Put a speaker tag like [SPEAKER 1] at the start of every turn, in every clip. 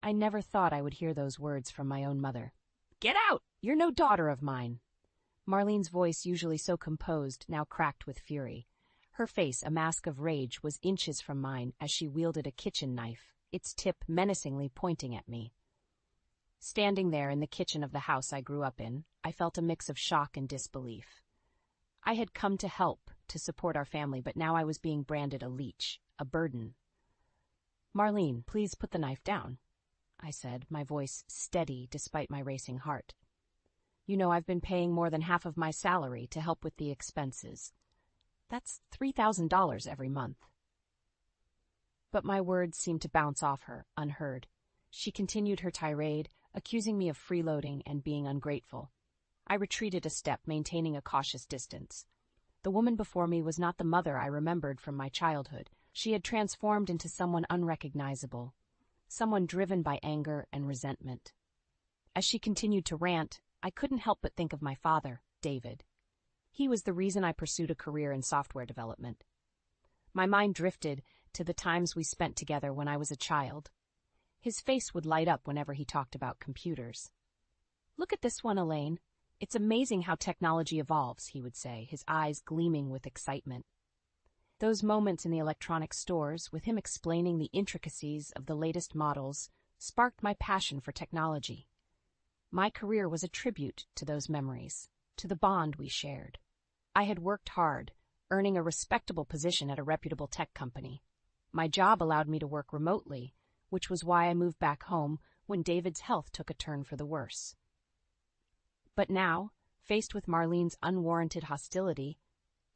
[SPEAKER 1] I never thought I would hear those words from my own mother. "Get out! You're no daughter of mine." Marlene's voice, usually so composed, now cracked with fury. Her face, a mask of rage, was inches from mine as she wielded a kitchen knife, its tip menacingly pointing at me. Standing there in the kitchen of the house I grew up in, I felt a mix of shock and disbelief. I had come to help, to support our family, but now I was being branded a leech, a burden. "Marlene, please put the knife down," I said, my voice steady despite my racing heart. "You know I've been paying more than half of my salary to help with the expenses. That's $3,000 every month." But my words seemed to bounce off her, unheard. She continued her tirade, accusing me of freeloading and being ungrateful. I retreated a step, maintaining a cautious distance. The woman before me was not the mother I remembered from my childhood. She had transformed into someone unrecognizable, someone driven by anger and resentment. As she continued to rant, I couldn't help but think of my father, David. He was the reason I pursued a career in software development. My mind drifted to the times we spent together when I was a child. His face would light up whenever he talked about computers. "Look at this one, Elaine. It's amazing how technology evolves," he would say, his eyes gleaming with excitement. Those moments in the electronics stores, with him explaining the intricacies of the latest models, sparked my passion for technology. My career was a tribute to those memories, to the bond we shared. I had worked hard, earning a respectable position at a reputable tech company. My job allowed me to work remotely, which was why I moved back home when David's health took a turn for the worse. But now, faced with Marlene's unwarranted hostility,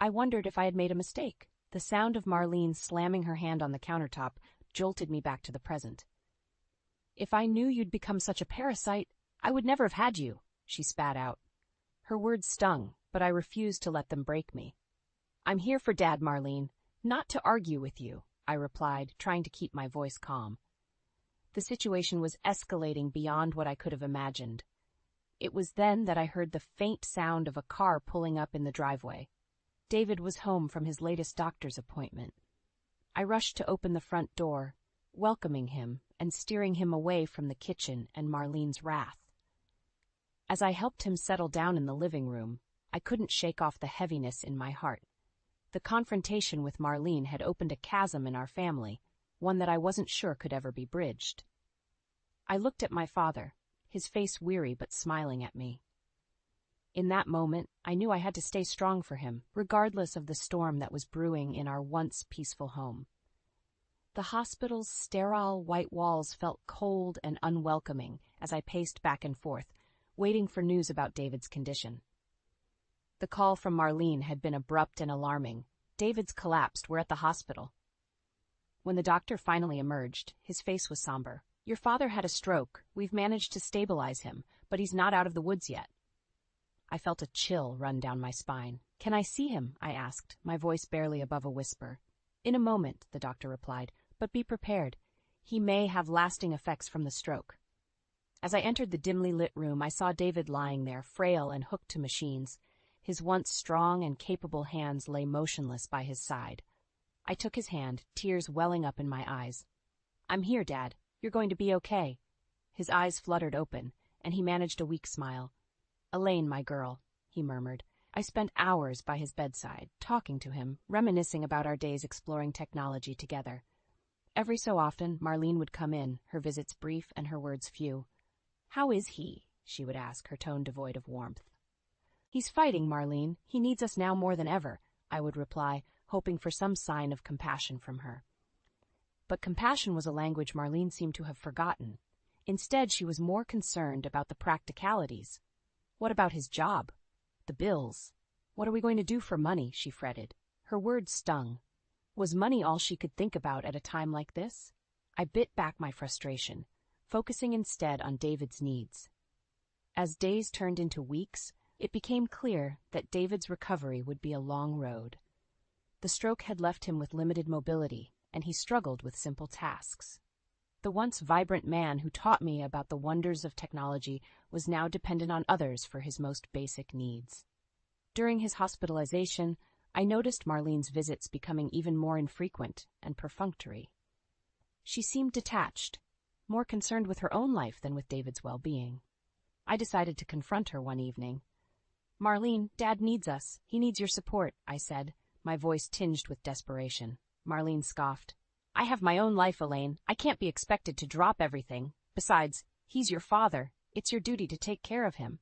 [SPEAKER 1] I wondered if I had made a mistake. The sound of Marlene slamming her hand on the countertop jolted me back to the present. "If I knew you'd become such a parasite, I would never have had you," she spat out. Her words stung, but I refused to let them break me. "I'm here for Dad, Marlene, not to argue with you," I replied, trying to keep my voice calm. The situation was escalating beyond what I could have imagined. It was then that I heard the faint sound of a car pulling up in the driveway. David was home from his latest doctor's appointment. I rushed to open the front door, welcoming him and steering him away from the kitchen and Marlene's wrath. As I helped him settle down in the living room, I couldn't shake off the heaviness in my heart. The confrontation with Marlene had opened a chasm in our family, one that I wasn't sure could ever be bridged. I looked at my father, his face weary but smiling at me. In that moment, I knew I had to stay strong for him, regardless of the storm that was brewing in our once peaceful home. The hospital's sterile white walls felt cold and unwelcoming as I paced back and forth, waiting for news about David's condition. The call from Marlene had been abrupt and alarming. "David's collapsed. We're at the hospital." When the doctor finally emerged, his face was somber. "Your father had a stroke. We've managed to stabilize him, but he's not out of the woods yet." I felt a chill run down my spine. "Can I see him?" I asked, my voice barely above a whisper. "In a moment," the doctor replied, "but be prepared. He may have lasting effects from the stroke." As I entered the dimly lit room, I saw David lying there, frail and hooked to machines. His once strong and capable hands lay motionless by his side. I took his hand, tears welling up in my eyes. "I'm here, Dad. You're going to be okay." His eyes fluttered open, and he managed a weak smile. "Elaine, my girl," he murmured. I spent hours by his bedside, talking to him, reminiscing about our days exploring technology together. Every so often, Marlene would come in, her visits brief and her words few. "How is he?" she would ask, her tone devoid of warmth. "He's fighting, Marlene. He needs us now more than ever," I would reply, hoping for some sign of compassion from her. But compassion was a language Marlene seemed to have forgotten. Instead, she was more concerned about the practicalities. What about his job? The bills? "What are we going to do for money?" she fretted. Her words stung. Was money all she could think about at a time like this? I bit back my frustration, focusing instead on David's needs. As days turned into weeks, it became clear that David's recovery would be a long road. The stroke had left him with limited mobility, and he struggled with simple tasks. The once vibrant man who taught me about the wonders of technology was now dependent on others for his most basic needs. During his hospitalization, I noticed Marlene's visits becoming even more infrequent and perfunctory. She seemed detached, more concerned with her own life than with David's well-being. I decided to confront her one evening. "Marlene, Dad needs us. He needs your support," I said, my voice tinged with desperation. Marlene scoffed. "I have my own life, Elaine. I can't be expected to drop everything. Besides, he's your father. It's your duty to take care of him."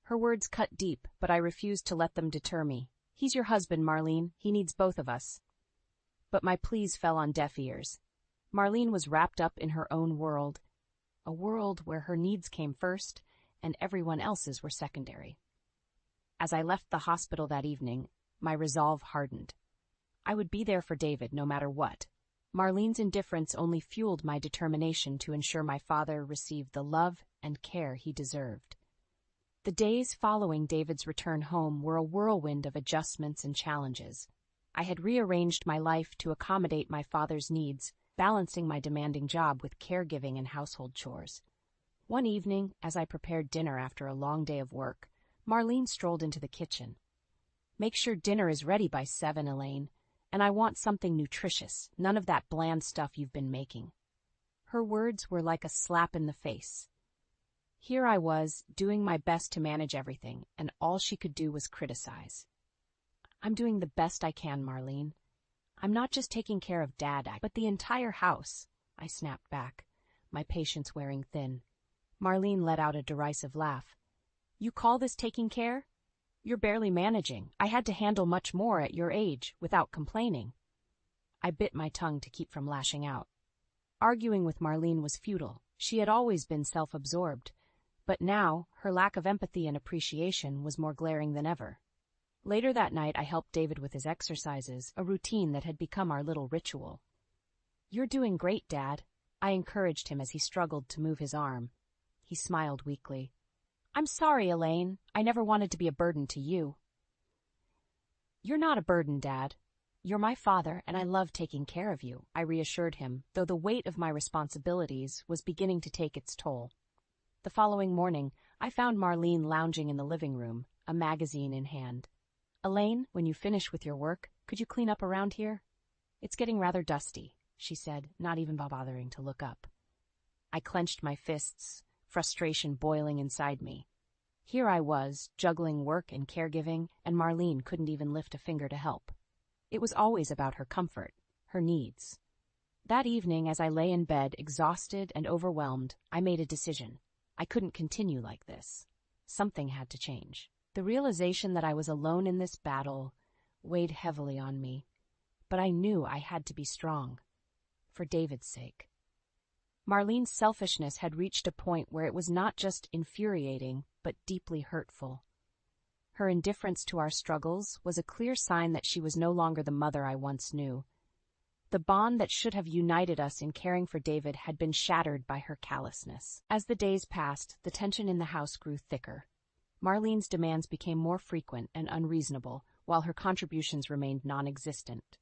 [SPEAKER 1] Her words cut deep, but I refused to let them deter me. "He's your husband, Marlene. He needs both of us." But my pleas fell on deaf ears. Marlene was wrapped up in her own world, a world where her needs came first and everyone else's were secondary. As I left the hospital that evening, my resolve hardened. I would be there for David no matter what. Marlene's indifference only fueled my determination to ensure my father received the love and care he deserved. The days following David's return home were a whirlwind of adjustments and challenges. I had rearranged my life to accommodate my father's needs, balancing my demanding job with caregiving and household chores. One evening, as I prepared dinner after a long day of work, Marlene strolled into the kitchen. "Make sure dinner is ready by 7, Elaine, and I want something nutritious, none of that bland stuff you've been making." Her words were like a slap in the face. Here I was, doing my best to manage everything, and all she could do was criticize. "I'm doing the best I can, Marlene. I'm not just taking care of Dad, but the entire house," I snapped back, my patience wearing thin. Marlene let out a derisive laugh. "You call this taking care? You're barely managing. I had to handle much more at your age, without complaining." I bit my tongue to keep from lashing out. Arguing with Marlene was futile. She had always been self-absorbed, but now her lack of empathy and appreciation was more glaring than ever. Later that night, I helped David with his exercises, a routine that had become our little ritual. "You're doing great, Dad," I encouraged him as he struggled to move his arm. He smiled weakly. "I'm sorry, Elaine. I never wanted to be a burden to you." "You're not a burden, Dad. You're my father, and I love taking care of you," I reassured him, though the weight of my responsibilities was beginning to take its toll. The following morning, I found Marlene lounging in the living room, a magazine in hand. "Elaine, when you finish with your work, could you clean up around here? It's getting rather dusty," she said, not even bothering to look up. I clenched my fists, frustration boiling inside me. Here I was, juggling work and caregiving, and Marlene couldn't even lift a finger to help. It was always about her comfort, her needs. That evening, as I lay in bed, exhausted and overwhelmed, I made a decision. I couldn't continue like this. Something had to change. The realization that I was alone in this battle weighed heavily on me, but I knew I had to be strong, for David's sake. Marlene's selfishness had reached a point where it was not just infuriating, but deeply hurtful. Her indifference to our struggles was a clear sign that she was no longer the mother I once knew. The bond that should have united us in caring for David had been shattered by her callousness. As the days passed, the tension in the house grew thicker. Marlene's demands became more frequent and unreasonable, while her contributions remained non-existent.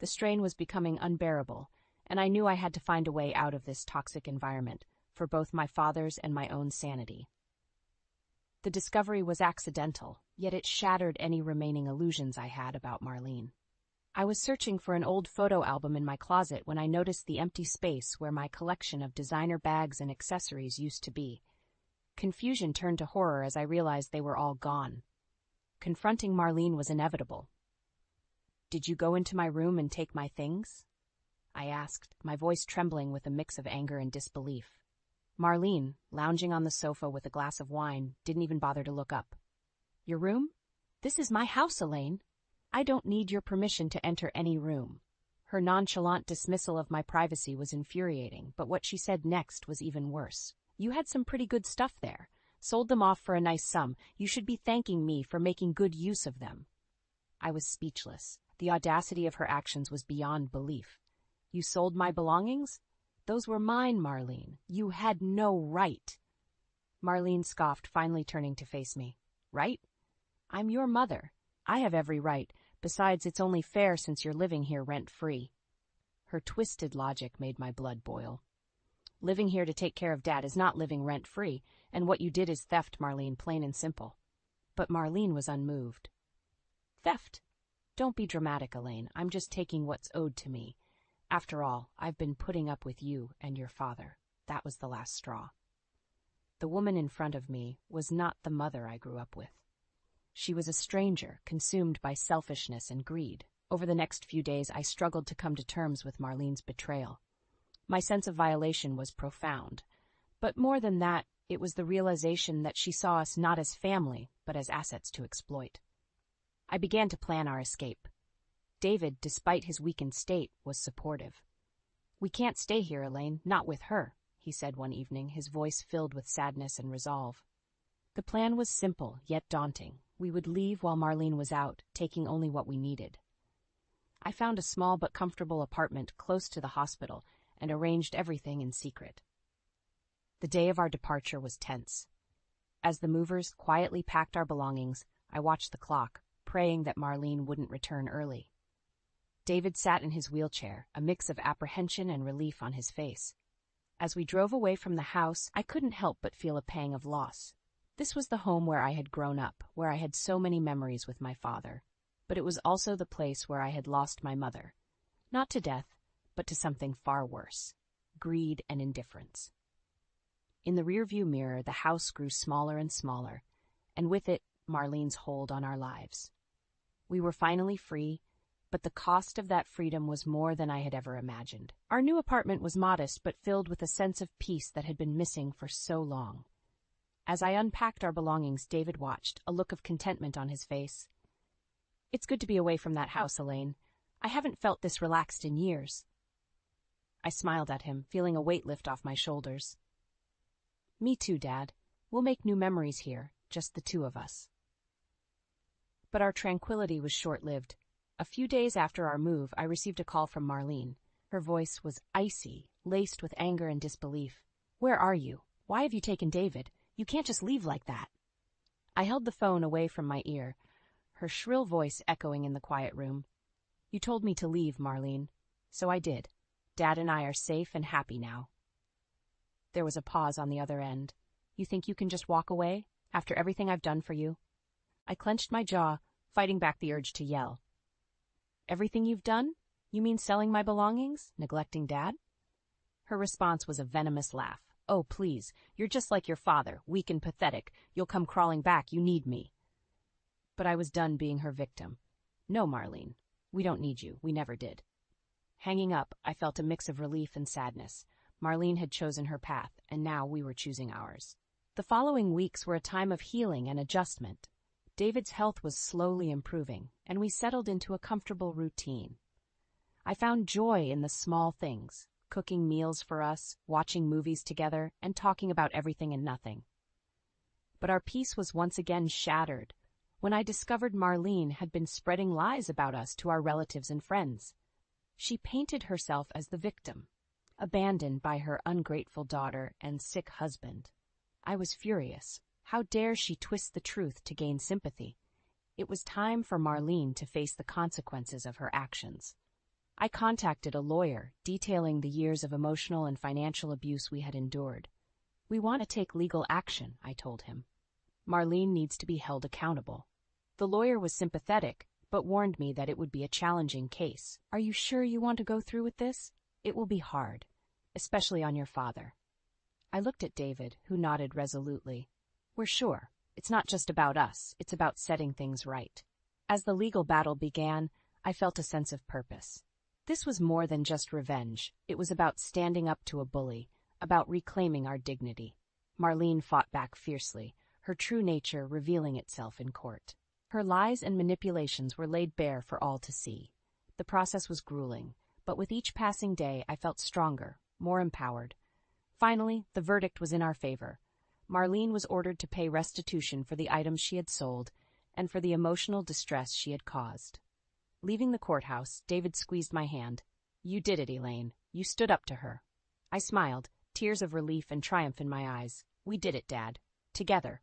[SPEAKER 1] The strain was becoming unbearable, and I knew I had to find a way out of this toxic environment, for both my father's and my own sanity. The discovery was accidental, yet it shattered any remaining illusions I had about Marlene. I was searching for an old photo album in my closet when I noticed the empty space where my collection of designer bags and accessories used to be. Confusion turned to horror as I realized they were all gone. Confronting Marlene was inevitable. "Did you go into my room and take my things?" I asked, my voice trembling with a mix of anger and disbelief. Marlene, lounging on the sofa with a glass of wine, didn't even bother to look up. "Your room? This is my house, Elaine. I don't need your permission to enter any room." Her nonchalant dismissal of my privacy was infuriating, but what she said next was even worse. "You had some pretty good stuff there. Sold them off for a nice sum. You should be thanking me for making good use of them." I was speechless. The audacity of her actions was beyond belief. "You sold my belongings? Those were mine, Marlene. You had no right." Marlene scoffed, finally turning to face me. "Right? I'm your mother. I have every right. Besides, it's only fair since you're living here rent-free." Her twisted logic made my blood boil. Living here to take care of Dad is not living rent-free, and what you did is theft, Marlene, plain and simple. But Marlene was unmoved. "Theft? Don't be dramatic, Elaine. I'm just taking what's owed to me. After all, I've been putting up with you and your father." That was the last straw. The woman in front of me was not the mother I grew up with. She was a stranger, consumed by selfishness and greed. Over the next few days, I struggled to come to terms with Marlene's betrayal. My sense of violation was profound. But more than that, it was the realization that she saw us not as family, but as assets to exploit. I began to plan our escape. David, despite his weakened state, was supportive. "We can't stay here, Elaine, not with her," he said one evening, his voice filled with sadness and resolve. The plan was simple, yet daunting. We would leave while Marlene was out, taking only what we needed. I found a small but comfortable apartment close to the hospital and arranged everything in secret. The day of our departure was tense. As the movers quietly packed our belongings, I watched the clock, praying that Marlene wouldn't return early. David sat in his wheelchair, a mix of apprehension and relief on his face. As we drove away from the house, I couldn't help but feel a pang of loss. This was the home where I had grown up, where I had so many memories with my father. But it was also the place where I had lost my mother. Not to death, but to something far worse: greed and indifference. In the rearview mirror, the house grew smaller and smaller, and with it, Marlene's hold on our lives. We were finally free, but the cost of that freedom was more than I had ever imagined. Our new apartment was modest, but filled with a sense of peace that had been missing for so long. As I unpacked our belongings, David watched, a look of contentment on his face. "It's good to be away from that house, Elaine. I haven't felt this relaxed in years." I smiled at him, feeling a weight lift off my shoulders. "Me too, Dad. We'll make new memories here, just the two of us." But our tranquility was short-lived. A few days after our move, I received a call from Marlene. Her voice was icy, laced with anger and disbelief. "Where are you? Why have you taken David? You can't just leave like that." I held the phone away from my ear, her shrill voice echoing in the quiet room. "You told me to leave, Marlene. So I did. Dad and I are safe and happy now." There was a pause on the other end. "You think you can just walk away, after everything I've done for you?" I clenched my jaw, fighting back the urge to yell. "Everything you've done? You mean selling my belongings? Neglecting Dad?" Her response was a venomous laugh. "Oh, please, you're just like your father, weak and pathetic. You'll come crawling back, you need me." But I was done being her victim. "No, Marlene, we don't need you. We never did." Hanging up, I felt a mix of relief and sadness. Marlene had chosen her path, and now we were choosing ours. The following weeks were a time of healing and adjustment. David's health was slowly improving, and we settled into a comfortable routine. I found joy in the small things: cooking meals for us, watching movies together, and talking about everything and nothing. But our peace was once again shattered when I discovered Marlene had been spreading lies about us to our relatives and friends. She painted herself as the victim, abandoned by her ungrateful daughter and sick husband. I was furious. How dare she twist the truth to gain sympathy? It was time for Marlene to face the consequences of her actions. I contacted a lawyer, detailing the years of emotional and financial abuse we had endured. "We want to take legal action," I told him. "Marlene needs to be held accountable." The lawyer was sympathetic, but warned me that it would be a challenging case. "Are you sure you want to go through with this? It will be hard, especially on your father." I looked at David, who nodded resolutely. "We're sure. It's not just about us. It's about setting things right." As the legal battle began, I felt a sense of purpose. This was more than just revenge. It was about standing up to a bully, about reclaiming our dignity. Marlene fought back fiercely, her true nature revealing itself in court. Her lies and manipulations were laid bare for all to see. The process was grueling, but with each passing day I felt stronger, more empowered. Finally, the verdict was in our favor. Marlene was ordered to pay restitution for the items she had sold and for the emotional distress she had caused. Leaving the courthouse, David squeezed my hand. "You did it, Elaine. You stood up to her." I smiled, tears of relief and triumph in my eyes. "We did it, Dad. Together."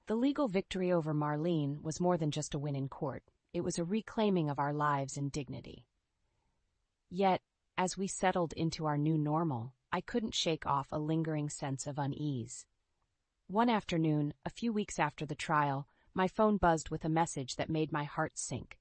[SPEAKER 1] The legal victory over Marlene was more than just a win in court. It was a reclaiming of our lives and dignity. Yet, as we settled into our new normal, I couldn't shake off a lingering sense of unease. One afternoon, a few weeks after the trial, my phone buzzed with a message that made my heart sink.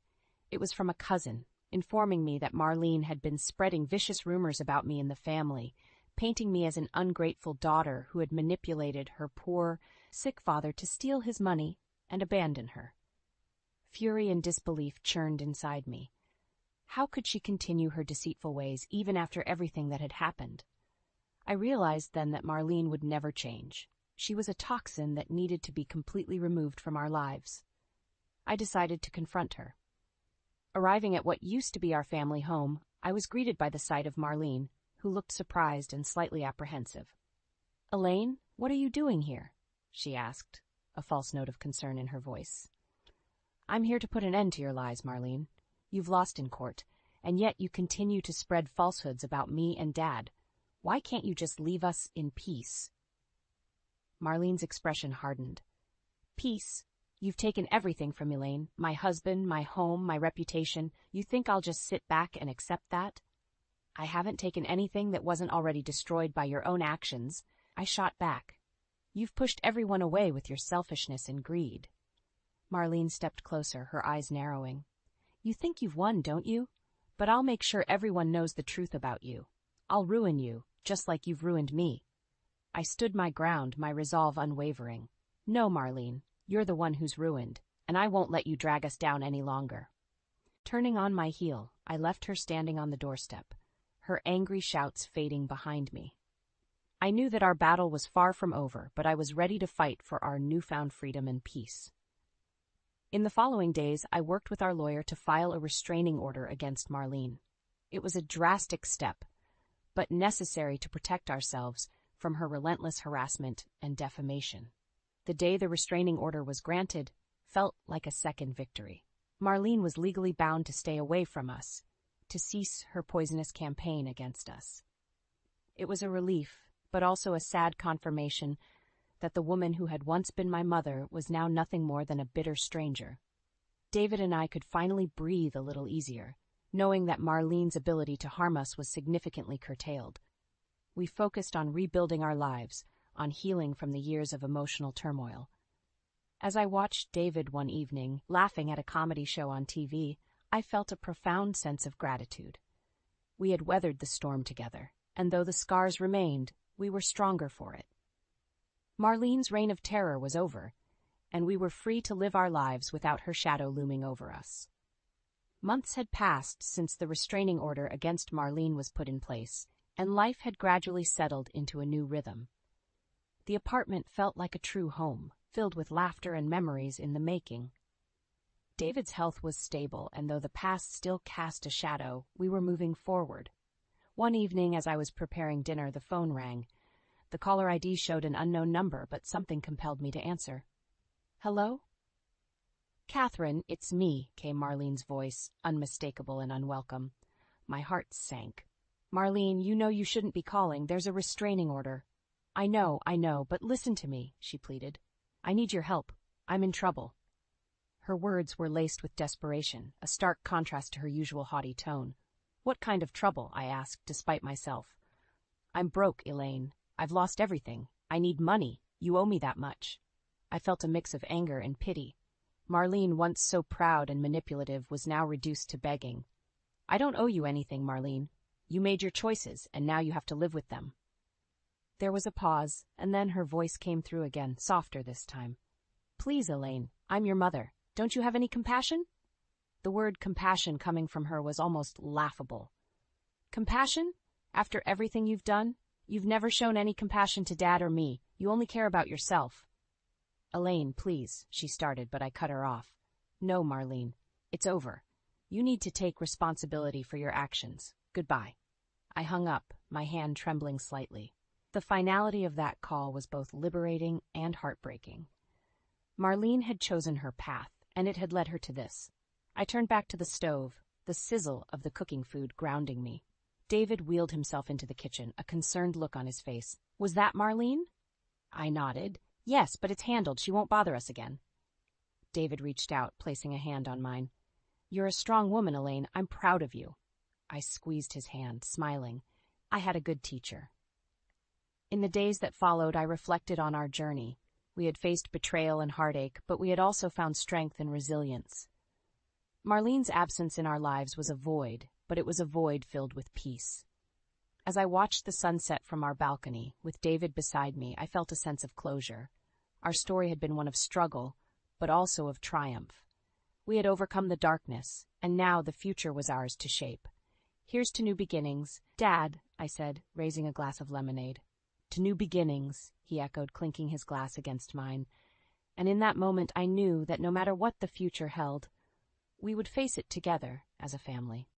[SPEAKER 1] It was from a cousin, informing me that Marlene had been spreading vicious rumors about me in the family, painting me as an ungrateful daughter who had manipulated her poor, sick father to steal his money and abandon her. Fury and disbelief churned inside me. How could she continue her deceitful ways even after everything that had happened? I realized then that Marlene would never change. She was a toxin that needed to be completely removed from our lives. I decided to confront her. Arriving at what used to be our family home, I was greeted by the sight of Marlene, who looked surprised and slightly apprehensive. "Elaine, what are you doing here?" she asked, a false note of concern in her voice. "I'm here to put an end to your lies, Marlene. You've lost in court, and yet you continue to spread falsehoods about me and Dad. Why can't you just leave us in peace?" Marlene's expression hardened. "Peace? You've taken everything from Elaine, my husband, my home, my reputation. You think I'll just sit back and accept that?" "I haven't taken anything that wasn't already destroyed by your own actions," I shot back. "You've pushed everyone away with your selfishness and greed." Marlene stepped closer, her eyes narrowing. "You think you've won, don't you? But I'll make sure everyone knows the truth about you. I'll ruin you, just like you've ruined me." I stood my ground, my resolve unwavering. "No, Marlene, you're the one who's ruined, and I won't let you drag us down any longer." Turning on my heel, I left her standing on the doorstep, her angry shouts fading behind me. I knew that our battle was far from over, but I was ready to fight for our newfound freedom and peace. In the following days, I worked with our lawyer to file a restraining order against Marlene. It was a drastic step, but necessary to protect ourselves from her relentless harassment and defamation. The day the restraining order was granted felt like a second victory. Marlene was legally bound to stay away from us, to cease her poisonous campaign against us. It was a relief, but also a sad confirmation that the woman who had once been my mother was now nothing more than a bitter stranger. David and I could finally breathe a little easier, knowing that Marlene's ability to harm us was significantly curtailed. We focused on rebuilding our lives, on healing from the years of emotional turmoil. As I watched David one evening, laughing at a comedy show on TV, I felt a profound sense of gratitude. We had weathered the storm together, and though the scars remained, we were stronger for it. Marlene's reign of terror was over, and we were free to live our lives without her shadow looming over us. Months had passed since the restraining order against Marlene was put in place, and life had gradually settled into a new rhythm. The apartment felt like a true home, filled with laughter and memories in the making. David's health was stable, and though the past still cast a shadow, we were moving forward. One evening, as I was preparing dinner, the phone rang. The caller ID showed an unknown number, but something compelled me to answer. "Hello?" "Catherine, it's me," came Marlene's voice, unmistakable and unwelcome. My heart sank. "Marlene, you know you shouldn't be calling. There's a restraining order." I know, but listen to me," she pleaded. "I need your help. I'm in trouble." Her words were laced with desperation, a stark contrast to her usual haughty tone. "What kind of trouble?" I asked, despite myself. "I'm broke, Elaine. I've lost everything. I need money. You owe me that much." I felt a mix of anger and pity. Marlene, once so proud and manipulative, was now reduced to begging. "I don't owe you anything, Marlene. You made your choices, and now you have to live with them." There was a pause, and then her voice came through again, softer this time. "Please, Elaine, I'm your mother. Don't you have any compassion?" The word compassion coming from her was almost laughable. "Compassion? After everything you've done? You've never shown any compassion to Dad or me. You only care about yourself." "Elaine, please," she started, but I cut her off. "No, Marlene. It's over. You need to take responsibility for your actions. Goodbye." I hung up, my hand trembling slightly. The finality of that call was both liberating and heartbreaking. Marlene had chosen her path, and it had led her to this. I turned back to the stove, the sizzle of the cooking food grounding me. David wheeled himself into the kitchen, a concerned look on his face. "Was that Marlene?" I nodded. "Yes, but it's handled. She won't bother us again." David reached out, placing a hand on mine. "You're a strong woman, Elaine. I'm proud of you." I squeezed his hand, smiling. I had a good teacher. In the days that followed, I reflected on our journey. We had faced betrayal and heartache, but we had also found strength and resilience. Marlene's absence in our lives was a void, but it was a void filled with peace. As I watched the sunset from our balcony, with David beside me, I felt a sense of closure. Our story had been one of struggle, but also of triumph. We had overcome the darkness, and now the future was ours to shape. Here's to new beginnings. Dad, I said, raising a glass of lemonade. To new beginnings, he echoed, clinking his glass against mine. And in that moment I knew that no matter what the future held, we would face it together as a family.